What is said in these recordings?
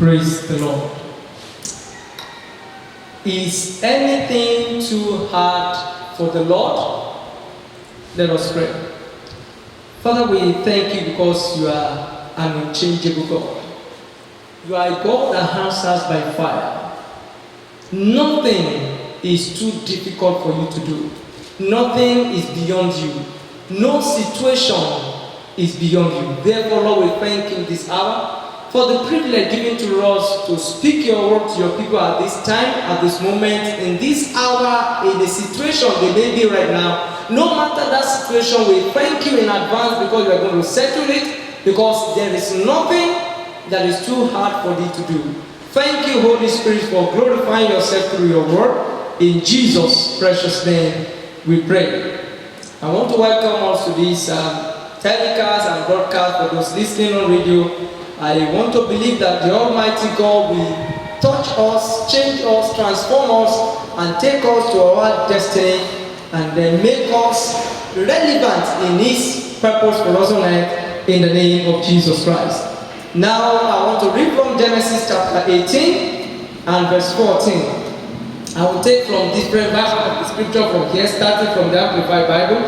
Praise the Lord. Is anything too hard for the Lord? Let us pray. Father, we thank you because you are an unchangeable God. You are a God that answers by fire. Nothing is too difficult for you to do. Nothing is beyond you. No situation is beyond you. Therefore, Lord, we thank you this hour for the privilege given to us to speak your word to your people at this time, at this moment, in this hour, in the situation they may be right now. No matter that situation, we thank you in advance because you are going to settle it, because there is nothing that is too hard for thee to do. Thank you, Holy Spirit, for glorifying yourself through your word. In Jesus' precious name, we pray. I want to welcome us to this telecast and broadcast for those listening on radio. I want to believe that the Almighty God will touch us, change us, transform us, and take us to our destiny, and then make us relevant in His purpose for us on earth, in the name of Jesus Christ. Now, I want to read from Genesis chapter 18 and verse 14. I will take from different versions of the scripture from here, starting from the Amplified Bible.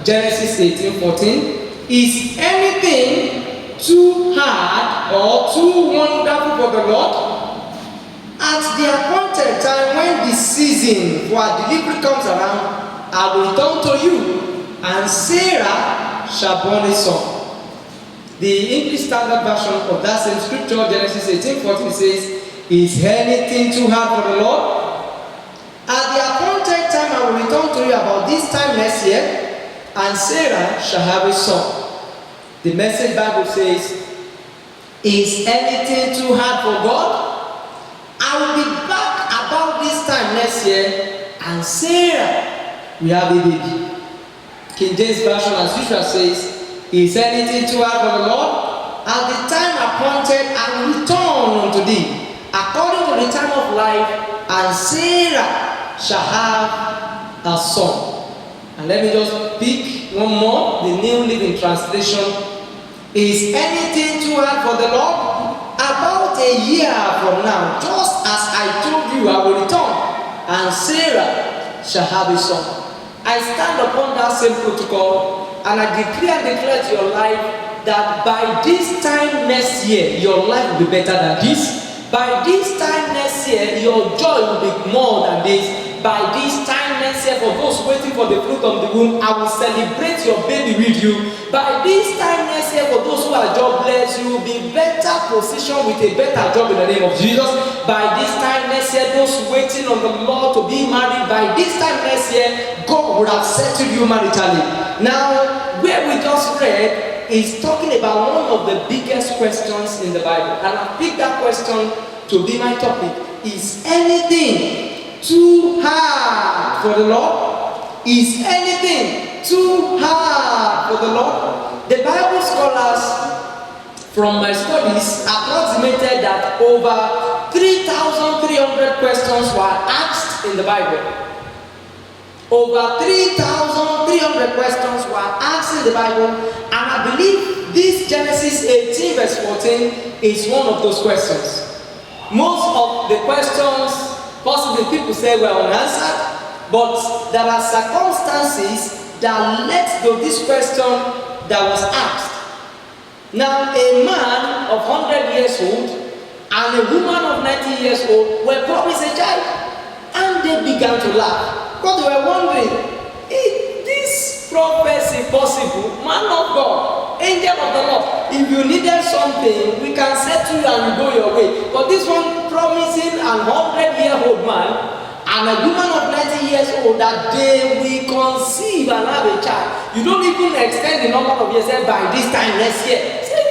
Genesis 18:14. Is anything too hard or too wonderful for the Lord? At the appointed time, when the season for our delivery comes around, I will return to you, and Sarah shall born a son. The English Standard Version of that same scripture, Genesis 18:14, says, is anything too hard for the Lord? At the appointed time, I will return to you about this time next year, and Sarah shall have a son. The Message Bible says, is anything too hard for God? I will be back about this time next year, and Sarah will have a baby. King James Version, as usual, says, is anything too hard for the Lord? At the time appointed, I will return unto thee, according to the time of life, and Sarah shall have a son. And let me just pick one more, the New Living Translation. Is anything too hard for the Lord? About a year from now, just as I told you, I will return, and Sarah shall have a son. I stand upon that same protocol, and I decree and declare to your life that by this time next year, your life will be better than this. By this time next year, your joy will be more than this. By this time next year, for those waiting for the fruit of the womb, I will celebrate your baby with you. By this time next year, for those who are jobless, you will be better positioned with a better job in the name of Jesus. By this time next year, those waiting on the Lord to be married, by this time next year, God would have settled you maritally. Now, where we just read is talking about one of the biggest questions in the Bible. And I picked that question to be my topic. Is anything too hard for the Lord? Is anything too hard for the Lord? The Bible scholars from my studies approximated that over 3,300 questions were asked in the Bible. Over 3,300 questions were asked in the Bible, and I believe this Genesis 18 verse 14 is one of those questions. Most of the questions possibly people say were unanswered, but there are circumstances that led to this question that was asked. Now, a man of 100 years old and a woman of 90 years old were promised a child, and they began to laugh. But they were wondering, is this prophecy possible? Man of God, angel of the Lord, if you needed something, we can settle you and you go your way. But this one promising an 100-year-old man and a woman of 90 years old that they will conceive and have a child. You don't even extend the number of years by this time next year. Say,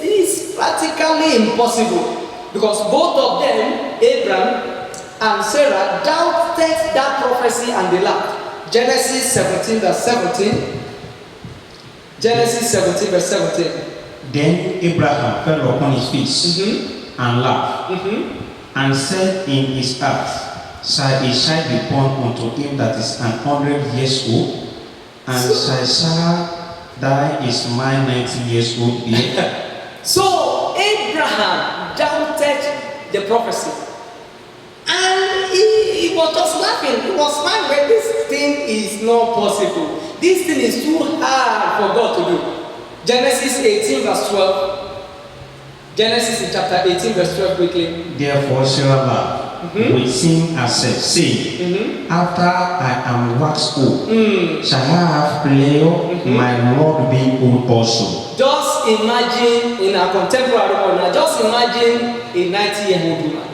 this is practically impossible. Because both of them, Abraham and Sarah, doubted that prophecy and they laughed. Genesis 17 verse 17. Genesis 17 verse 17. Then Abraham fell upon his face and laughed, and said in his heart, shall a child be born unto him that is 100 years old? And shall Sarah die is my 90 years old here? So Abraham doubted the prophecy. And he was just laughing. He was smiling. This thing is not possible. This thing is too hard for God to do. Genesis 18 verse 12. Genesis in chapter 18 verse 12 quickly. Therefore Sarah laughed with him and said, saying, after I am waxed old, shall I have Leo, my Lord, be old also? Just imagine in our contemporary world now, just imagine a 90-year-old woman.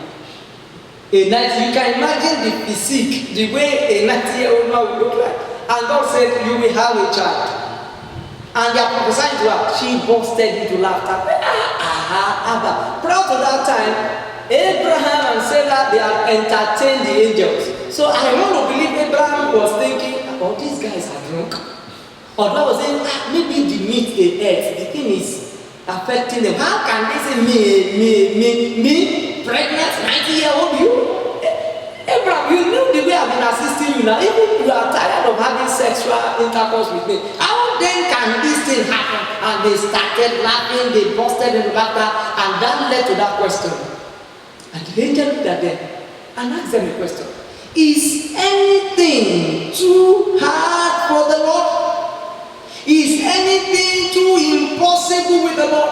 You can imagine the physique, the way a 90-year-old woman would look like. And God said, you will have a child. And they are prophesying to her. She bursted into laughter. Prior to that time, Abraham and Sarah, they had entertained the angels. So I want to believe Abraham was thinking, oh, these guys are drunk. Or God was saying, maybe the meat they ate, the thing is affecting them. How can they say me, pregnant, 90-year-old you? Abraham, you know the way I've been assisting you now. Even you are tired of having sexual intercourse with me. How then can this thing happen? And they started laughing, they busted into laughter, and that led to that question. And the angel looked at them and asked them a question. Is anything too hard for the Lord? Is anything too impossible with the Lord?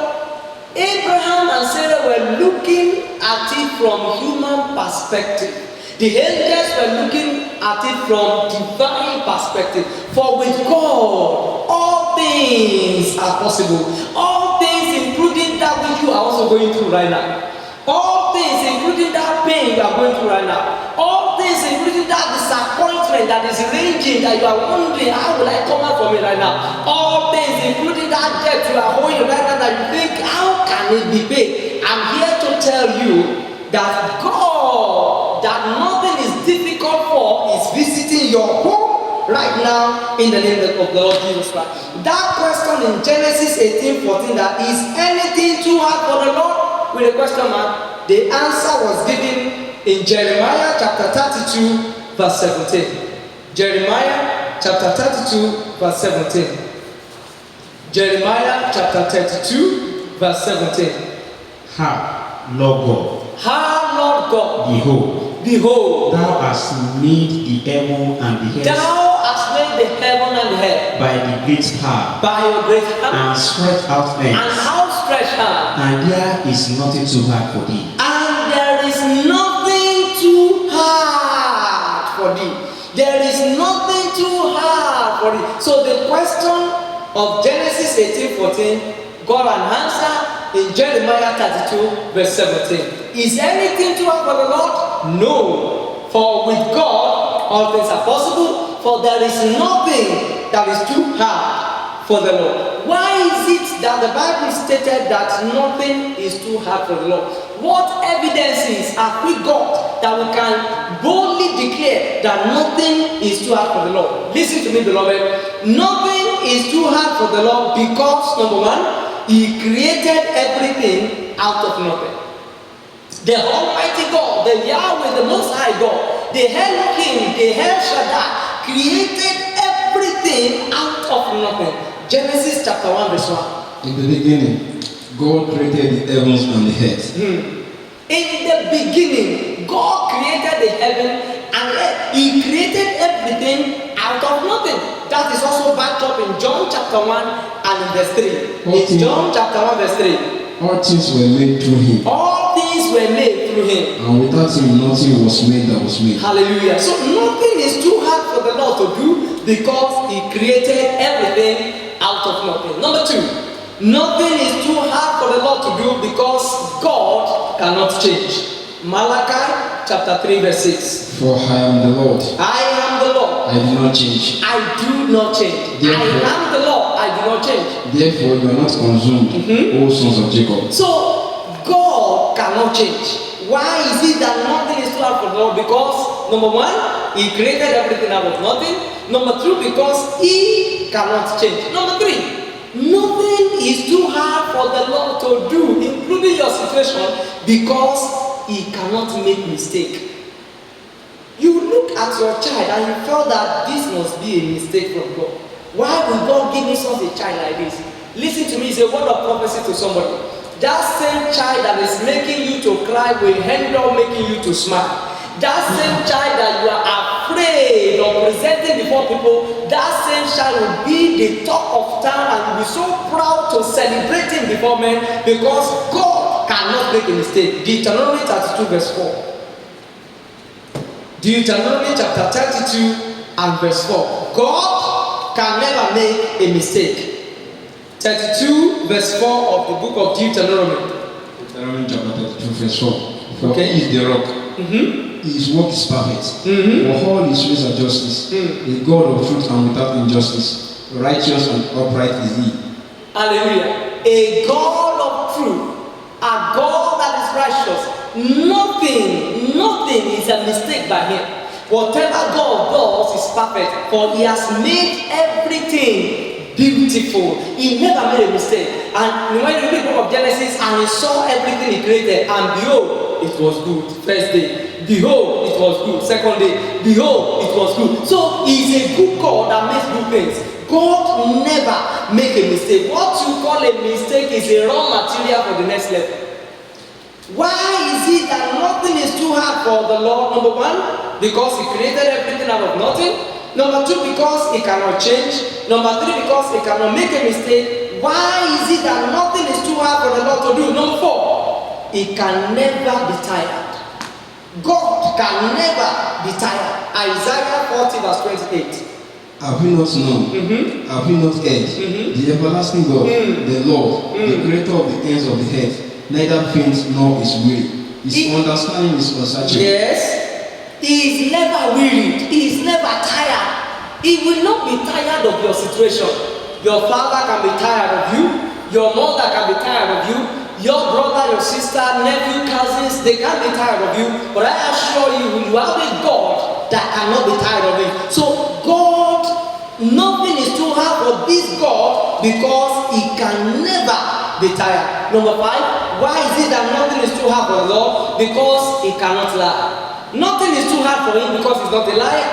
Abraham and Sarah were looking at it from human perspective. The angels were looking at it from divine perspective. For with God, all things are possible. All things, including that which you are also going through right now. All things, including that pain you are going through right now. All things, including that disappointment that is raging, that you are wondering, how will I come out from it right now? All things, including that debt you are holding right now that you think, how can it be paid? I'm here to tell you that God, that nothing is difficult for, is visiting your home right now in the name of the Lord Jesus Christ. That question in Genesis 18:14, that is anything too hard for the Lord? With a question mark, the answer was given in Jeremiah chapter 32 verse 17. Jeremiah chapter 32 verse 17. Jeremiah chapter 32 verse 17. Ha, Lord God. Ha, Lord God. Behold, thou hast made the heaven and the earth. Thou hast made the heaven and the earth By the great power. By your great hand. And stretched out hands. And outstretched hand. And there is nothing too hard for thee. And there is nothing too hard for thee. There is nothing too hard for thee. So the question of Genesis 18:14 got an answer in Jeremiah 32 verse 17. Is anything too hard for the Lord? No. For with God all things are possible. For there is nothing that is too hard for the Lord. Why is it that the Bible stated that nothing is too hard for the Lord? What evidences have we got that we can boldly declare that nothing is too hard for the Lord? Listen to me, beloved. Nothing is too hard for the Lord because, number one, He created everything out of nothing. The Almighty God, the Yahweh, the Most High God, the Elohim, the El Shaddai, created everything out of nothing. Genesis chapter 1 verse 1. In the beginning, God created the heavens and the earth. In the beginning, God created the heaven and earth. He created everything out of nothing. That is also backed up in John chapter 1 and in verse 3. In John chapter 1 verse 3. All things were made through Him. All things were made through Him. And without Him, nothing was made that was made. Hallelujah. So nothing is too hard for the Lord to do because He created everything out of nothing. Number two, nothing is too hard for the Lord to do because God cannot change. Malachi chapter 3 verse 6. For I am the Lord. I am the Lord. I do not change. I do not change. Therefore, I am the Lord. I do not change. Therefore, you are not consumed, O sons of Jacob. So God cannot change. Why is it that nothing is too hard for the Lord? Because number one, He created everything out of nothing. Number two, because He cannot change. Number three, nothing is too hard for the Lord to do, including your situation, because He cannot make mistake. You look at your child and you felt that this must be a mistake from God. Why will God give me such a child like this? Listen to me, it's a word of prophecy to somebody. That same child that is making you you to cry will end up making you to smile. That same child that you are afraid of presenting before people, that same child will be the talk of town and you'll be so proud to celebrate him before men because God cannot make a mistake. Deuteronomy 32 verse 4. Deuteronomy chapter 32 and verse 4. God can never make a mistake. 32 verse 4 of the book of Deuteronomy. Deuteronomy chapter 32 verse 4. For Okay. he is the rock. His work is perfect. For all his ways are justice. A God of truth and without injustice. Righteous and upright is he. Hallelujah. A God of truth. A God that is righteous. Nothing is a mistake by him. Whatever God does is perfect. For he has made everything beautiful. He never made a mistake. And when you read the book of Genesis and he saw everything he created, and behold, it was good. First day, behold, it was good. Second day, behold, it was good. So he is a good God that makes good things. God never make a mistake. What you call a mistake is a raw material for the next level. Why is it that nothing is too hard for the Lord? Number one, because he created everything out of nothing. Number two, because he cannot change. Number three, because he cannot make a mistake. Why is it that nothing is too hard for the Lord to do? Number four, he can never be tired. God can never be tired. Isaiah 40 verse 28. Have we not known? Have we not heard? The everlasting God, the Lord, the creator of the ends of the earth, neither faints nor is weary. His understanding is unsearchable. Yes. He is never wearied. He is never tired. He will not be tired of your situation. Your father can be tired of you. Your mother can be tired of you. Your brother, your sister, nephew, cousins, they can be tired of you. But I assure you, you have a God that cannot be tired of you. So God, nothing is too hard for this God because he can never be tired. Number five, why is it that nothing is too hard for the Lord? Because he cannot lie. Nothing is too hard for him because he's not a liar.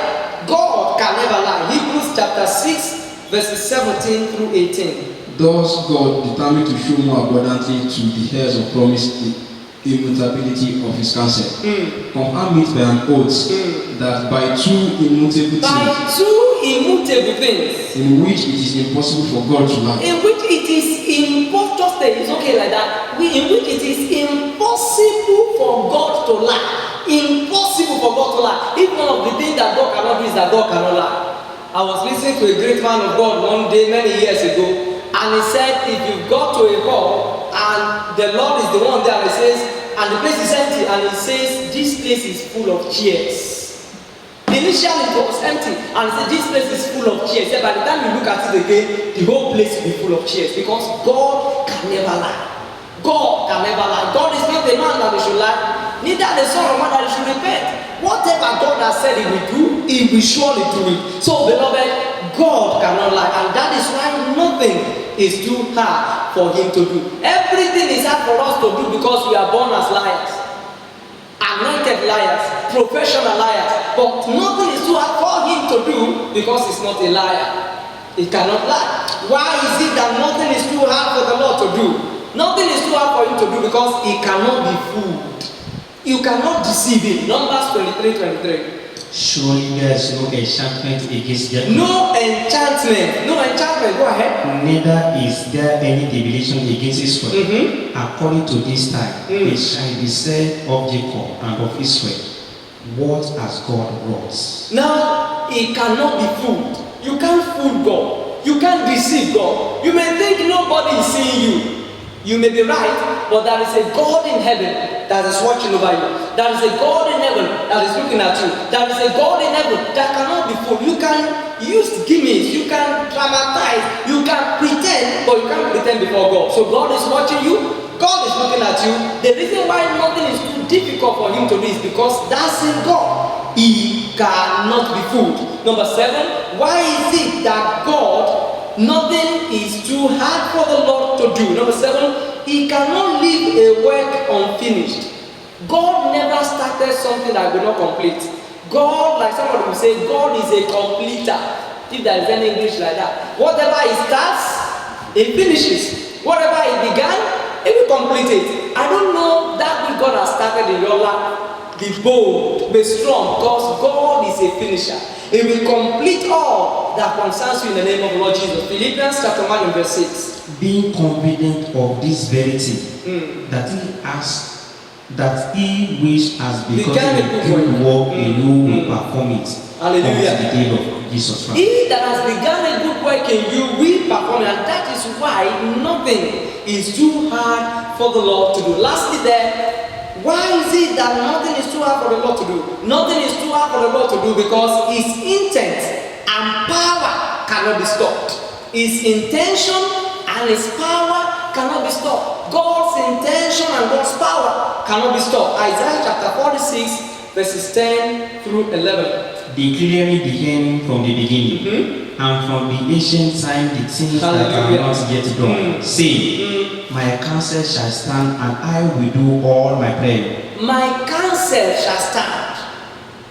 God can never lie. Hebrews chapter 6 verses 17 through 18. Thus God determined to show more abundantly to the heirs of promise the immutability of his counsel. Confirm it by an oath that by two immutable things in which it is impossible for God to lie. In which it is impossible, just say it's okay like that. In which it is impossible for God to lie. Impossible for God to lie. If one of the things that God cannot do is that God cannot lie. I was listening to a great man of God one day many years ago, and he said, if you go to a hall and the Lord is the one there, and he says, and the place is empty, and he says, this place is full of chairs. Initially it was empty, and he said, this place is full of chairs. He said, by the time you look at it again, the whole place will be full of chairs because God can never lie. God can never lie. God is not a man that he should lie, neither the son of man that he should repent. Whatever God has said he will do, he will surely do it. So, beloved, God cannot lie, and that is why nothing is too hard for him to do. Everything is hard for us to do because we are born as liars, anointed liars, professional liars. But nothing is too hard for him to do because he's not a liar. He cannot lie. Why is it that nothing is too hard for the Lord to do? Nothing is too hard for him to do because he cannot be fooled. You cannot deceive him. Numbers 23:23. Surely there is no enchantment against them. No enchantment. Go ahead. Neither is there any divination against Israel. According to this time, it shall be said of Jacob and of Israel, what has God wrought? Now, he cannot be fooled. You can't fool God. You can't deceive God. You may think nobody is seeing you. You may be right, but there is a God in heaven that is watching over you. There is a God in heaven that is looking at you. There is a God in heaven that cannot be fooled. You can use gimmicks, you can dramatize, you can pretend, but you can't pretend before God. So God is watching you. God is looking at you. The reason why nothing is too difficult for him to do is because that's in God. He cannot be fooled. Number 7, why is it that God, nothing is too hard for the Lord to do? Number 7, he cannot leave a work unfinished. God never started something that will not complete. God, like somebody will say, God is a completer. If there is any English like that. Whatever he starts, he finishes. Whatever he began, he will complete it. I don't know that which God has started in your life, be bold, be strong, because God is a finisher. He will complete all that concerns you in the name of the Lord Jesus. Philippians chapter 1 and verse 6. Being confident of this verity, that he has, that he which has begun a good work in you will perform it. Hallelujah. Unto the day of Jesus Christ. He that has begun a good work in you will perform it, and that is why nothing is too hard for the Lord to do. Lastly, there, why is it that nothing is too hard for the Lord to do? Nothing is too hard for the Lord to do because His intent and power cannot be stopped. His intention and His power cannot be stopped. God's intention and God's power cannot be stopped. Isaiah chapter 46, verses 10 through 11. Declaring the end from the beginning, and from the ancient time the things that are not yet done. Say, my counsel shall stand, and I will do all my plan. My counsel shall stand,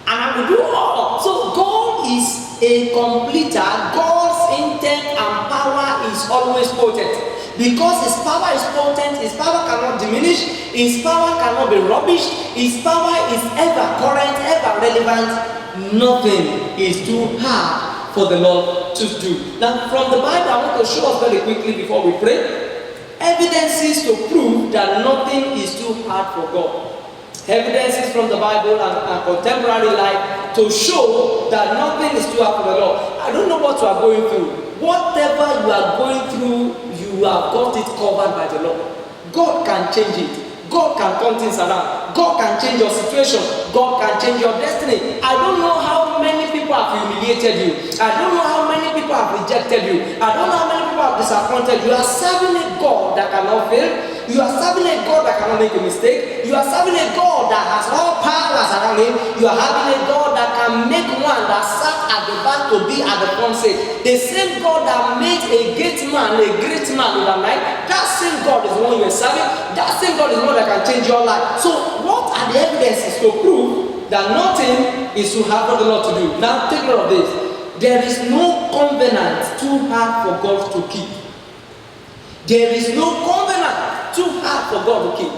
and I will do all. So God is a completer. God's intent and power is always potent. Because His power is potent, His power cannot diminish, His power cannot be rubbished, His power is ever current, ever relevant. Nothing is too hard for the Lord to do. Now, from the Bible, I want to show us very quickly before we pray, evidences to prove that nothing is too hard for God. Evidences from the Bible and contemporary life to show that nothing is too hard for the Lord. I don't know what you are going through. Whatever you are going through, you have got it covered by the Lord. God can change it. God can turn things around. God can change your situation. God can change your destiny. I don't know how many people have humiliated you. I don't know how many people have rejected you. I don't know how many people have disappointed you. You are serving a God that cannot fail. You are serving a God that cannot make a mistake. You are serving a God that has all powers around Him. You are having a God that can make one that sat at the back to be at the front seat. The same God that made a great man overnight, that same God is the one you are serving. That same God is the one that can change your life. So what are the evidences to prove that nothing is too hard for the Lord to do? Now take note of this. There is no covenant too hard for God to keep. There is no covenant too hard for God to keep.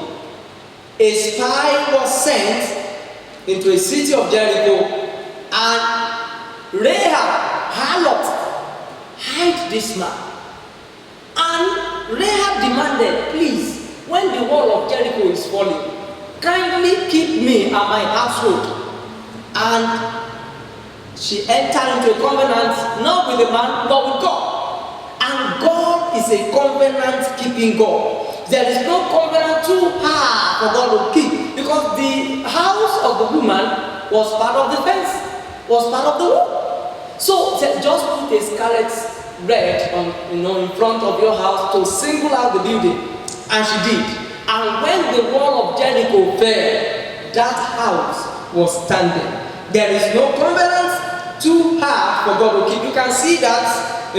A spy was sent into a city of Jericho, and Rahab, harlot, hide this man. And Rahab demanded, please, when the wall of Jericho is falling, kindly keep me and my household. And she entered into a covenant, not with the man, but with God. And God is a covenant-keeping God. There is no covenant too hard for God to keep, because the house of the woman was part of the fence, was part of the wall. So just put a scarlet red on, in front of your house to single out the building, and she did. And when the wall of Jericho fell, that house was standing. There is no covenant too hard for God to keep. You can see that,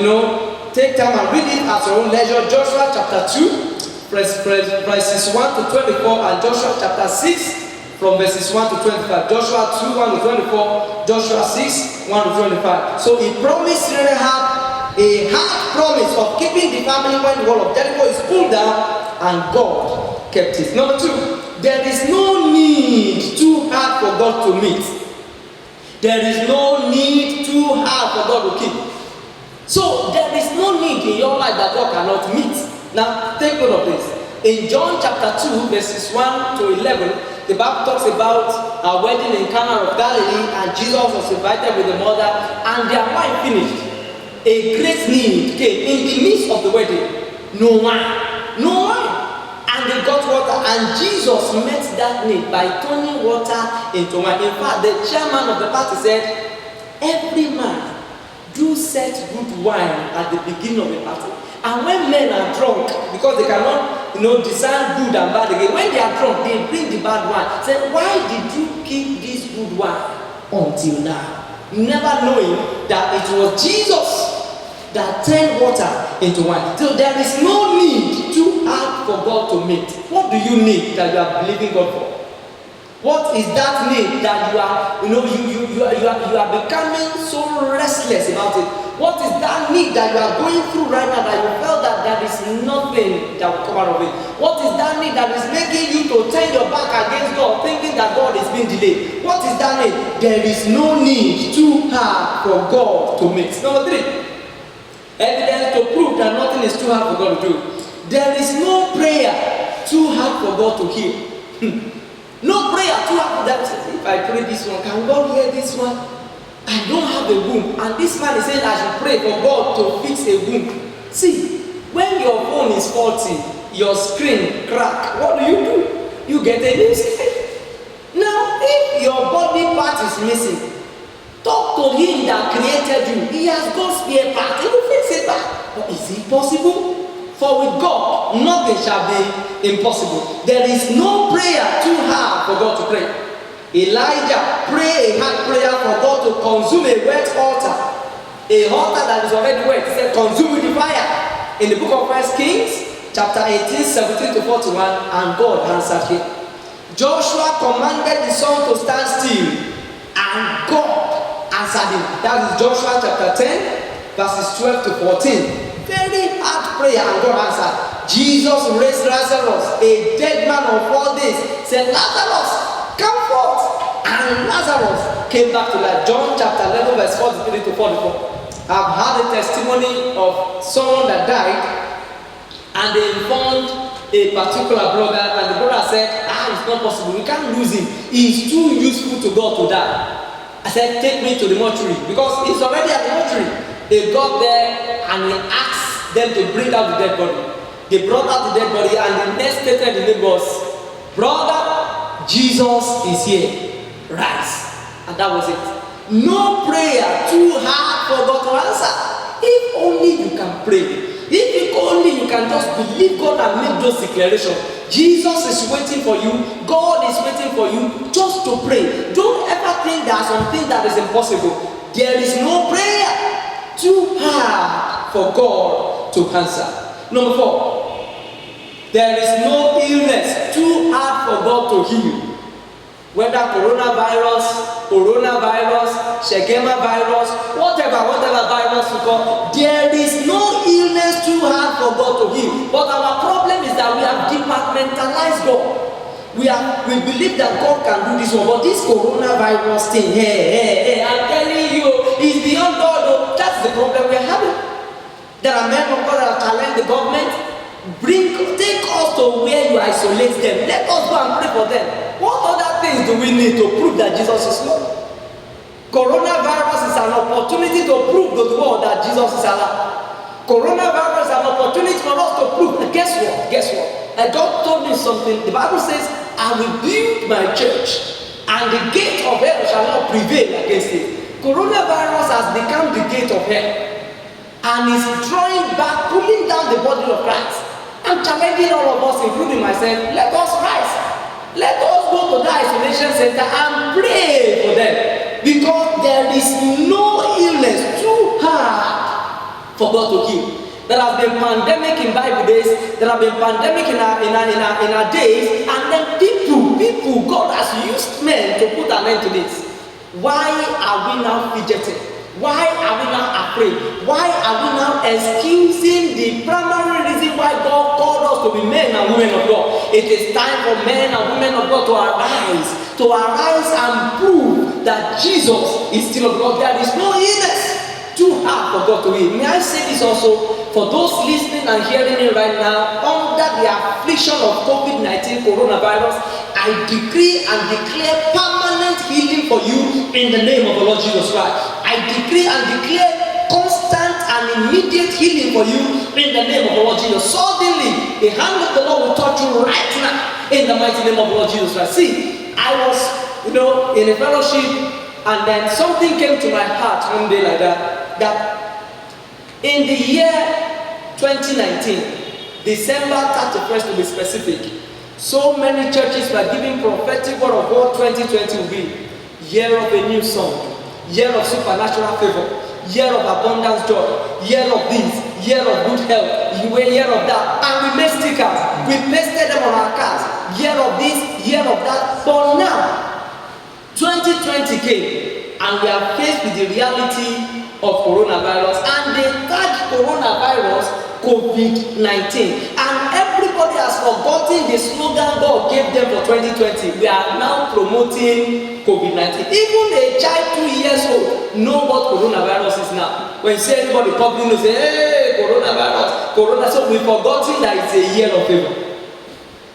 take time and read it at your own leisure. Joshua chapter 2, verses 1 to 24, and Joshua chapter 6, from verses 1 to 25. Joshua 2, 1 to 24, Joshua 6, 1 to 25. So he promised Rahab a hard promise of keeping the family when the wall of Jericho is pulled down, and God kept it. Number 2, there is no need too hard for God to meet. There is no need too hard for God to keep. So there is no need in your life that God cannot meet. Now take note of this. In John chapter 2, verses 1 to 11, the Bible talks about a wedding in Cana of Galilee, and Jesus was invited with the mother, and their wine finished. A great need came in the midst of the wedding. No wine. And they got water, and Jesus met that need by turning water into wine. In fact, the chairman of the party said, every man do set good wine at the beginning of the party. And when men are drunk, because they cannot, discern good and bad again, when they are drunk, they bring the bad wine. Say, why did you keep this good wine until now? Never knowing that it was Jesus that turned water into wine. So there is no need too hard for God to meet. What do you need that you are believing God for? What is that need that you are becoming so restless about it? What is that need that you are going through right now that you felt that there is nothing that will come out of it? What is that need that is making you to turn your back against God, thinking that God is being delayed? What is that need? There is no need too hard for God to meet. Number 3, evidence to prove that nothing is too hard for God to do. There is no prayer too hard for God to hear. No prayer too hard for that. If I pray this one, can God hear this one? I don't have a womb, and this man is saying I should pray for God to fix a womb. See, when your phone is faulty, your screen crack, what do? You get a new screen. Now, if your body part is missing, talk to him that created you. He has got spare part. He will fix it back. But is it possible? For with God, nothing shall be impossible. There is no prayer too hard for God to pray. Elijah prayed a hard prayer for God to consume a wet altar. A altar that is already wet. He said, consume with the fire. In the book of 1 Kings, chapter 18, 17 to 41, and God answered him. Joshua commanded the sun to stand still, and God answered him. That is Joshua chapter 10, verses 12 to 14. Very hard prayer, and God answered. Jesus raised Lazarus, a dead man of 4 days, said, Lazarus, come forth. And Lazarus came back to life. John chapter 11, verse 43 to 44. I've had a testimony of someone that died, and they informed a particular brother, and the brother said, it's not possible, we can't lose him. He's too useful to God to die. I said, take me to the mortuary, because he's already at the mortuary. They got there, and he asked them to bring out the dead body. They brought out the dead body, and the next statement the name was, brother, Jesus is here, rise. And that was it. No prayer too hard for God to answer. If only you can pray. If only you can just believe God and make those declarations. Jesus is waiting for you. God is waiting for you just to pray. Don't ever think there's something that is impossible. There is no prayer too hard for God to answer. Number 4, there is no illness too hard for God to heal. Whether coronavirus, Shekema virus, whatever virus you call, there is no illness too hard for God to heal. But our problem is that we have departmentalized God. We believe that God can do this one, but this coronavirus thing, hey, I'm telling you, is beyond God. That's the problem we are having. There are men of God that have challenged the government. Take us to where you isolate them. Let us go and pray for them. What other things do we need to prove that Jesus is Lord? Coronavirus is an opportunity to prove to the world that Jesus is Allah. Coronavirus is an opportunity for us to prove. Guess what? And God told me something. The Bible says, I will build my church, and the gate of hell shall not prevail against it. Coronavirus has become the gate of hell, and is drawing back, pulling down the body of Christ. I'm challenging all of us, including myself, let us rise. Let us go to the isolation center and pray for them. Because there is no illness too hard for God to heal. There have been pandemic in Bible days, there have been pandemic in our days, and then people, God has used men to put an end to this. Why are we now fidgeting? Why are we now afraid? Why are we now excusing the primary reason why God called us to be men and women of God? It is time for men and women of God to arise and prove that Jesus is still God. There is no illness too hard for God to heal. May I say this also for those listening and hearing me right now under the affliction of COVID-19 coronavirus? I decree and declare permanent healing for you in the name of the Lord Jesus Christ. I decree and declare constant and immediate healing for you in the name of the Lord Jesus. Suddenly, the hand of the Lord will touch you right now in the mighty name of the Lord Jesus Christ. See, I was, in a fellowship, and then something came to my heart one day like that in the year 2019, December 31st to be specific, so many churches were giving prophetic word of what 2020 will be. Year of a new song, year of supernatural favor, year of abundance joy, year of this, year of good health, year of that. And we made stickers, we pasted them on our cars. year of this, year of that. But now, 2020 came, and we are faced with the reality of coronavirus, and they tag coronavirus COVID-19, and everybody has forgotten the slogan God gave them for 2020. We are now promoting COVID-19. Even a child 2 years old know what coronavirus is now. When you see anybody popping, you say, hey, coronavirus, corona. So we've forgotten that it's a year of favor.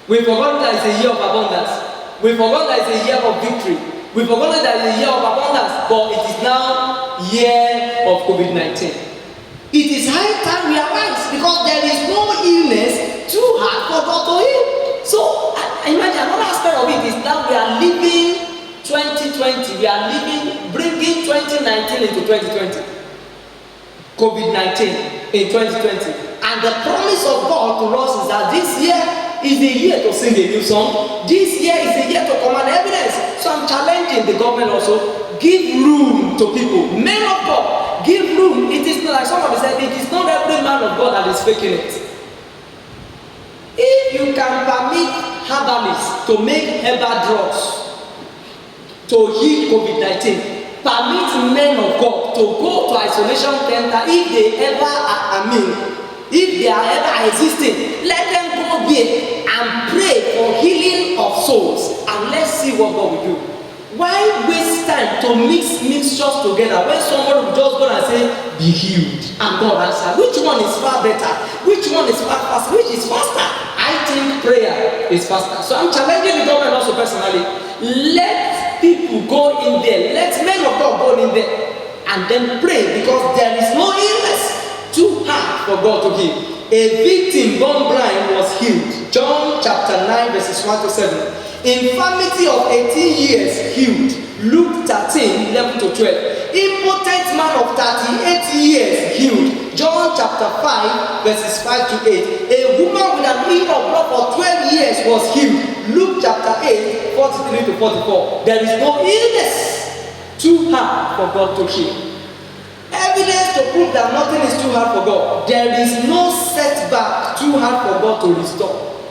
We've forgotten that it's a year of abundance. We've forgotten that it's a year of victory. We've forgotten that it's a year of abundance, but it is now year of COVID-19. It is high time we arise, because there is no illness too hard for God to heal. So imagine another aspect of it is now we are living 2020. We are bringing 2019 into 2020. COVID-19 in 2020. And the promise of God to us is that this year is the year to sing a new song. This year is the year to command evidence. So I'm challenging the government also. Give room to people. Men of God, give room. It is not like somebody said, it is not every man of God that is faking it. If you can permit herbalists to make herbal drugs to heal COVID-19, permit men of God to go to isolation center if they are ever existing. Let them go there and pray for healing of souls, and let's see what God will do. Why waste time to mix mixtures together when someone will just go and say, be healed, and God answer? Which one is far better? Which one is far faster? Which is faster? I think prayer is faster. So I'm challenging the government also personally. Let people go in there. Let men of God go in there and then pray, because there is no illness too hard for God to heal. A victim born blind was healed. John chapter 9 verses 1 to 7. Infirmity of 18 years healed. Luke 13, 11 to 12. Impotent man of 38 years healed. John chapter 5 verses 5 to 8. A woman with an issue of blood for 12 years was healed. Luke chapter 8, 43 to 44. There is no illness too hard for God to heal. Evidence to prove that nothing is too hard for God. There is no setback too hard for God to restore.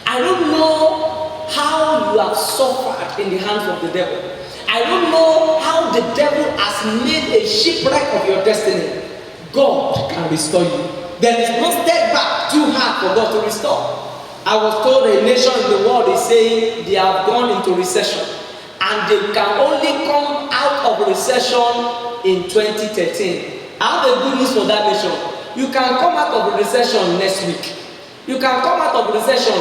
I don't know how you have suffered in the hands of the devil. I don't know how the devil has made a shipwreck of your destiny. God can restore you. There is no setback too hard for God to restore. I was told a nation in the world is saying they have gone into recession, and they can only come out of recession in 2013. I have a good news for that nation. You can come out of recession next week. You can come out of recession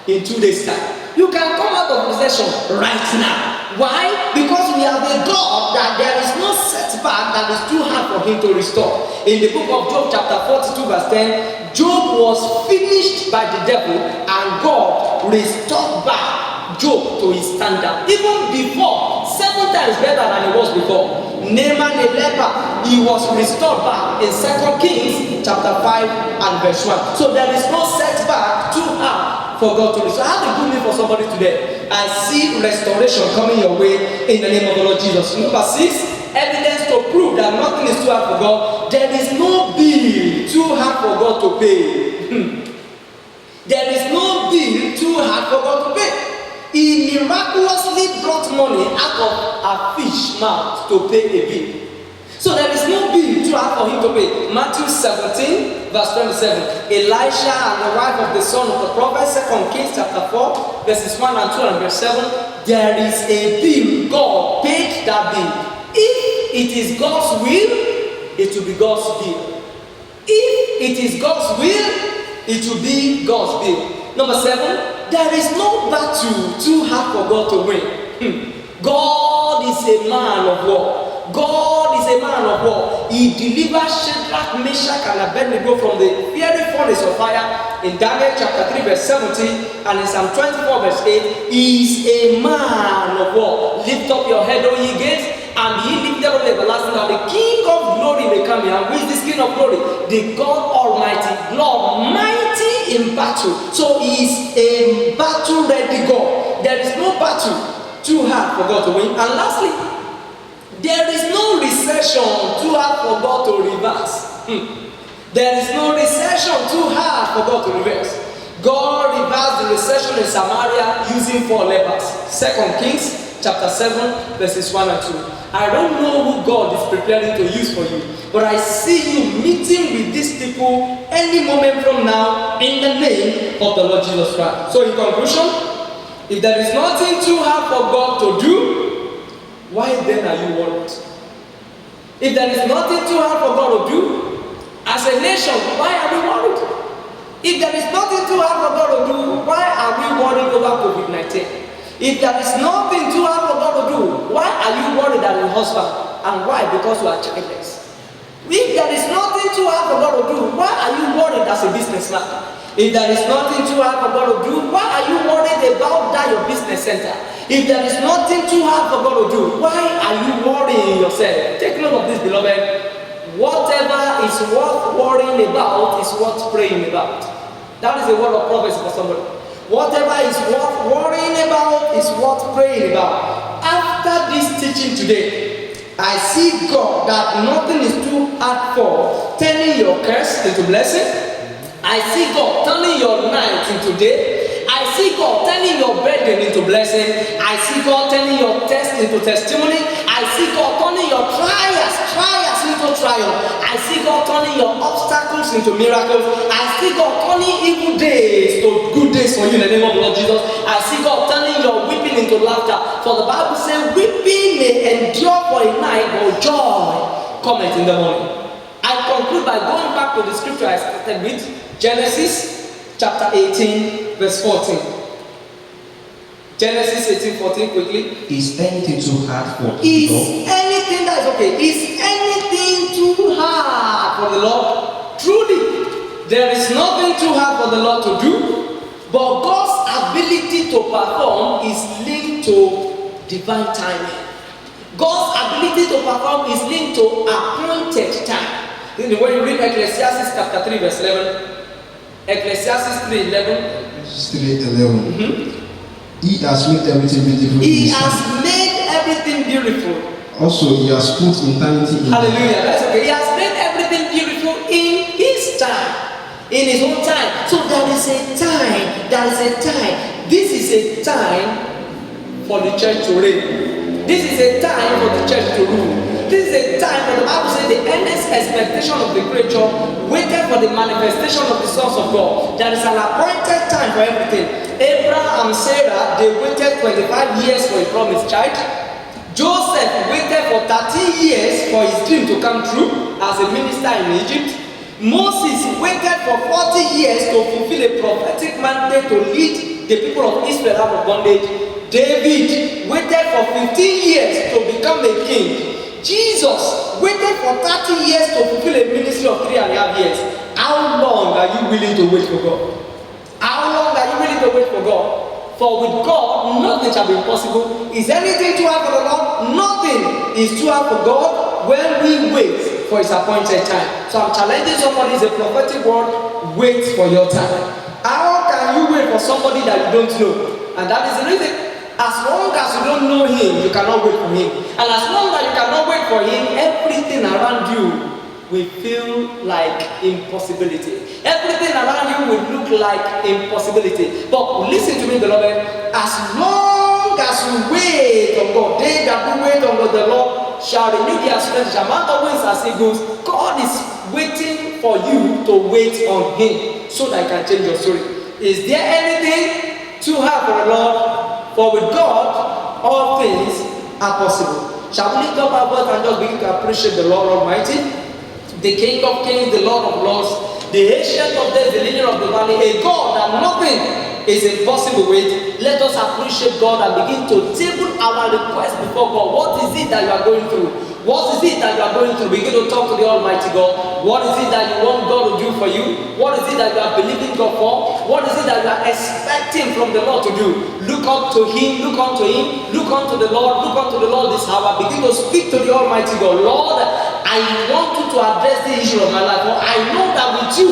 in 2 days' time. You can come out of recession right now. Why? Because we have a God that there is no setback that is too hard for him to restore. In the book of Job chapter 42 verse 10, Job was finished by the devil, and God restored back Job to his standard. Even before, 7 times better than it was before. Naaman a leper, he was restored back in 2 Kings chapter 5 and verse 1. So there is no setback too hard for God to restore. I have a good news for somebody today. I see restoration coming your way in the name of the Lord Jesus. Number 6, evidence to prove that nothing is too hard for God. There is no bill too hard for God to pay. There is no bill too hard for God to pay. He miraculously brought money out of a fish mouth to pay a bill. So there is no bill too hard for him to pay. Matthew 17 verse 27. Elisha and the wife of the son of the prophet, 2 Kings chapter 4 verses 1 and 2 and verse 7. There is a bill. God paid that bill. If it is God's will, it will be God's bill. If it is God's will, it will be God's bill. Number 7, there is no battle too hard for God to win. God is a man of war. God is a man of war. He delivered Shadrach, Meshach, and Abednego from the fiery furnace of fire in Daniel chapter 3 verse 17, and in Psalm 24 verse 8. He is a man of war. Lift up your head, O ye gates, and be ye lifted up everlasting. Now the King of glory may come here. And who is this King of glory? The God Almighty, Lord, mighty in battle. So he is a battle-ready God. There is no battle too hard for God to win. And lastly, there is no recession too hard for God to reverse. There is no recession too hard for God to reverse. God reversed the recession in Samaria using 4 lepers. 2 Kings chapter 7 verses 1 and 2. I don't know who God is preparing to use for you, but I see you meeting with these people any moment from now in the name of the Lord Jesus Christ. So in conclusion, if there is nothing too hard for God to do, why then are you worried? If there is nothing too hard for God to do, as a nation, why are we worried? If there is nothing too hard for God to do, why are we worried over COVID-19? If there is nothing too hard for God to do, why are you worried as a husband? And why? Because you are childless. If there is nothing too hard for God to do, why are you worried as a businessman? If there is nothing too hard for God to do, why are you worried about that your business center? If there is nothing too hard for God to do, why are you worrying yourself? Take note of this, beloved. Whatever is worth worrying about is worth praying about. That is a word of prophecy for somebody. Whatever is worth worrying about is worth praying about. After this teaching today, I see God that nothing is too hard for turning your curse into blessing. I see God turning your night into day. I see God turning your burden into blessing. I see God turning your test into testimony. I see God turning your trials into triumph. I see God turning your obstacles into miracles. I see God turning evil days to good days for you in the name of the Lord Jesus. I see God turning your weeping into laughter. For the Bible says, weeping may endure for a night, but joy cometh in the morning. I conclude by going back to the scripture I started with, Genesis chapter 18, verse 14. Genesis 18:14 quickly. Is anything too hard for the Is Lord? anything that is okay? Is anything too hard for the Lord? Truly, there is nothing too hard for the Lord to do, but God's ability to perform is linked to divine timing. God's ability to perform is linked to appointed time. When you read Ecclesiastes chapter 3 verse 11, Ecclesiastes 3:11. 3:11. He has made everything beautiful. He has made everything beautiful. Also, he has put eternity in. Hallelujah. That's okay. He has made everything beautiful in his time. In his own time. So there is a time. There is a time. This is a time for the church to reign. This is a time for the church to rule. This is a time for the Bible says the endless expectation of the creature waited for the manifestation of the sons of God. There is an appointed time for everything. Abraham and Sarah, they waited 25 years for a promised child. Joseph waited for 30 years for his dream to come true as a minister in Egypt. Moses waited for 40 years to fulfill a prophetic mandate to lead the people of Israel out of bondage. David waited for 15 years to become a king. Jesus waited for 30 years to fulfill a ministry of 3.5 years. How long are you willing to wait for God? How long are you willing to wait for God? For with God, nothing shall be impossible. Is anything too hard for the Lord? Nothing is too hard for God when we wait for his appointed time. So I'm challenging somebody, it's a prophetic word, wait for your time. How can you wait for somebody that you don't know? And that is the reason. As long as you don't know him, you cannot wait for him. And as long as you cannot wait for him, everything around you will feel like impossibility. Everything around you will look like impossibility. But listen to me, beloved. As long as you wait on God, they that do wait on God, the Lord shall renew their strength, shall mount up wings as eagles. God is waiting for you to wait on him so that he can change your story. Is there anything too hard for the Lord? For with God, all things are possible. Shall we lift up our voice and just begin to appreciate the Lord Almighty, the King of Kings, the Lord of Lords, the Ancient of Days, the Lily of the Valley, a God that nothing is impossible with. Let us appreciate God and begin to table our request before God. What is it that you are going through? What is it that you are going through? Begin to talk to the Almighty God. What is it that you want God to do for you? What is it that you are believing God for? What is it that you are expecting from the Lord to do? Look up to him, look unto him, look unto the Lord, look unto the Lord this hour. Begin to speak to the Almighty God. Lord, I want you to address the issue of my life. For I know that with you,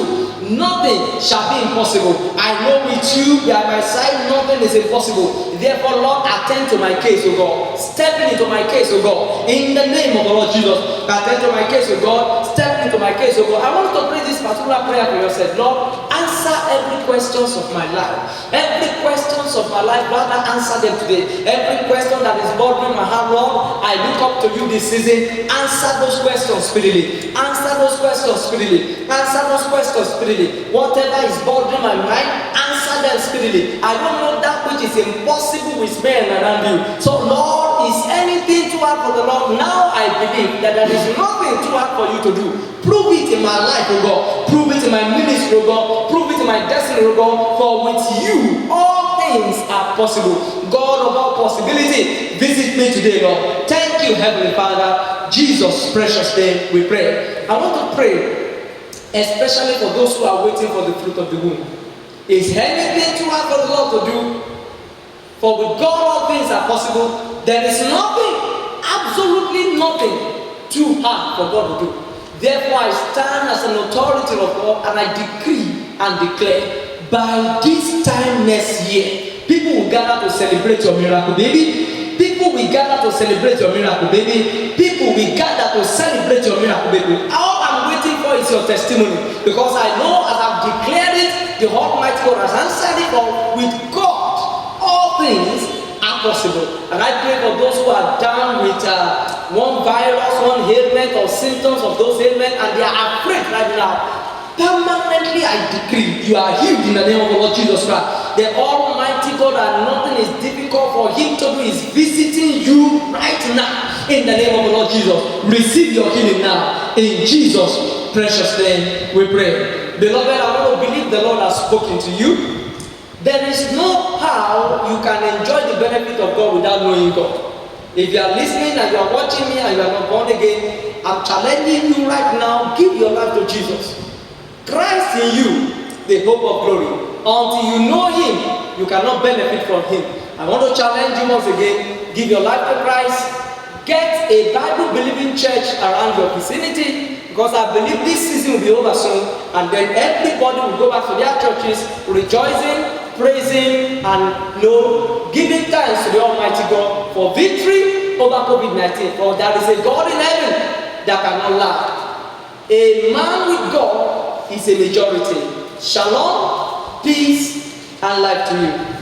nothing shall be impossible. I know with you by my side, nothing is impossible. Therefore, Lord, attend to my case, O God. Step into my case, O God. In the name of the Lord Jesus, attend to my case, O God. Step into my case, O God. I want you to pray this particular prayer for yourself. Lord, answer answer every questions of my life. Every questions of my life, Lord, answer them today. Every question that is bothering my heart, Lord, I look up to you this season. Answer those questions speedily. Answer those questions speedily. Answer those questions speedily. Whatever is bothering my mind, answer them speedily. I don't know that which is impossible with men around you. So, Lord, is anything too hard for the Lord? Now I believe that there is nothing too hard for you to do. Prove it in my life, O God. Prove it in my ministry, O God. Prove it in my destiny, O God. For with you, all things are possible. God of all possibility, visit me today, Lord. Thank you, Heavenly Father. Jesus' precious name, we pray. I want to pray, especially for those who are waiting for the fruit of the womb. Is anything too hard for the Lord to do? For with God, all things are possible. There is nothing, absolutely nothing, too hard for God to do. Therefore, I stand as an authority of God and I decree and declare, by this time next year, people will gather to celebrate your miracle, baby. People will gather to celebrate your miracle, baby. People will gather to celebrate your miracle, baby. All I'm waiting for is your testimony. Because I know as I've declared it, the Almighty God has answered it. For with God, all things are possible. And I pray for those who are down with one virus, one ailment or symptoms of those ailments, and they are afraid right now. Permanently I decree you are healed in the name of the Lord Jesus Christ. The Almighty God, and nothing is difficult for him to do, is visiting you right now in the name of the Lord Jesus. Receive your healing now in Jesus' precious name we pray. Beloved, I want to believe the Lord has spoken to you. There is no how you can enjoy the benefit of God without knowing God. If you are listening and you are watching me and you are not born again, I'm challenging you right now, give your life to Jesus. Christ in you, the hope of glory. Until you know him, you cannot benefit from him. I want to challenge you once again, give your life to Christ. Get a Bible-believing church around your vicinity, because I believe this season will be over soon, and then everybody will go back to their churches rejoicing, praising, and giving thanks to the Almighty God for victory over COVID-19. For there is a God in heaven that cannot lie. A man with God is a majority. Shalom, peace, and life to you.